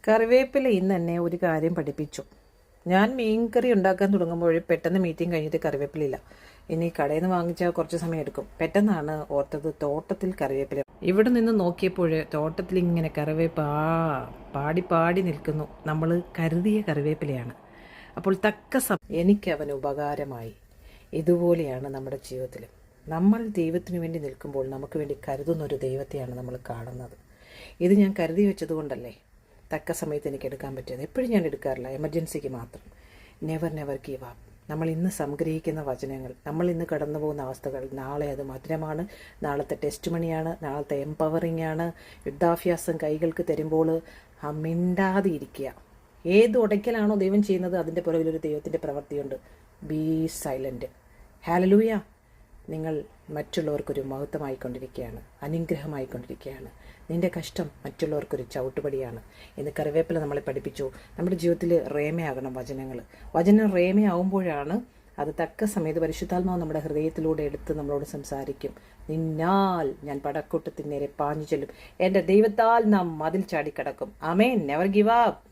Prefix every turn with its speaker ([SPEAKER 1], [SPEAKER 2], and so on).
[SPEAKER 1] കറിവേപ്പില ഇന്ന് എന്നെ ഒരു കാര്യം പഠിപ്പിച്ചു. ഞാൻ മീൻകറി ഉണ്ടാക്കാൻ തുടങ്ങുമ്പോൾ പെട്ടെന്ന് മീറ്റിംഗ് കഴിഞ്ഞിട്ട് കറിവേപ്പിലില്ല. ഇനി കടയിൽ നിന്ന് വാങ്ങിച്ചാൽ കുറച്ച് സമയം എടുക്കും. പെട്ടെന്നാണ് ഓർത്തത് തോട്ടത്തിൽ കറിവേപ്പില. ഇവിടെ നിന്ന് നോക്കിയപ്പോൾ തോട്ടത്തിൽ ഇങ്ങനെ കറിവേപ്പ് പാടി പാടി നിൽക്കുന്നു. നമ്മൾ കരുതിയ കറിവേപ്പിലയാണ്. അപ്പോൾ എനിക്ക് അവൻ ഉപകാരമായി. ഇതുപോലെയാണ് നമ്മുടെ ജീവിതത്തിൽ. നമ്മൾ ദൈവത്തിന് വേണ്ടി നിൽക്കുമ്പോൾ നമുക്ക് വേണ്ടി കരുതുന്ന ഒരു ദൈവത്തെയാണ് നമ്മൾ കാണുന്നത്. ഇത് ഞാൻ കരുതി വെച്ചതുകൊണ്ടല്ലേ തക്ക സമയത്ത് എനിക്ക് എടുക്കാൻ പറ്റിയത്. എപ്പോഴും ഞാൻ എടുക്കാറില്ല, എമർജൻസിക്ക് മാത്രം. Never give up. നമ്മൾ ഇന്ന് സംഗ്രഹിക്കുന്ന വചനങ്ങൾ, നമ്മൾ ഇന്ന് കടന്നു പോകുന്ന അവസ്ഥകൾ, നാളെ അത് മധുരമാണ്, നാളത്തെ ടെസ്റ്റ് മണിയാണ്, നാളത്തെ എംപവറിംഗ് ആണ്. യുദ്ധാഭ്യാസം കൈകൾക്ക് തരുമ്പോൾ മിണ്ടാതെ ഇരിക്കുക. ഏത് ഉടയ്ക്കലാണോ ദൈവം ചെയ്യുന്നത് അതിൻ്റെ പുറകിലൊരു ദൈവത്തിൻ്റെ പ്രവൃത്തിയുണ്ട്. B silent. ഹല്ലേലൂയ. നിങ്ങൾ മറ്റുള്ളവർക്കൊരു മഹത്വമായിക്കൊണ്ടിരിക്കുകയാണ്, അനുഗ്രഹമായിക്കൊണ്ടിരിക്കുകയാണ്. നിന്റെ കഷ്ടം മറ്റുള്ളവർക്കൊരു ചവിട്ടുപടിയാണ് എന്ന് കറിവേപ്പില നമ്മളെ പഠിപ്പിച്ചു. നമ്മുടെ ജീവിതത്തിൽ റേമയാകണം വചനം റേമയാവുമ്പോഴാണ് അത് തക്ക സമയത്ത് പരിശുദ്ധാത്മാവ് നമ്മുടെ ഹൃദയത്തിലൂടെ എടുത്ത് നമ്മളോട് സംസാരിക്കും. നിന്നാൽ ഞാൻ പടക്കൂട്ടത്തിന് നേരെ പാഞ്ഞു ചെല്ലും, എൻ്റെ ദൈവത്താൽ നാം മതിൽ ചാടിക്കടക്കും. ആമേൻ. Never give up.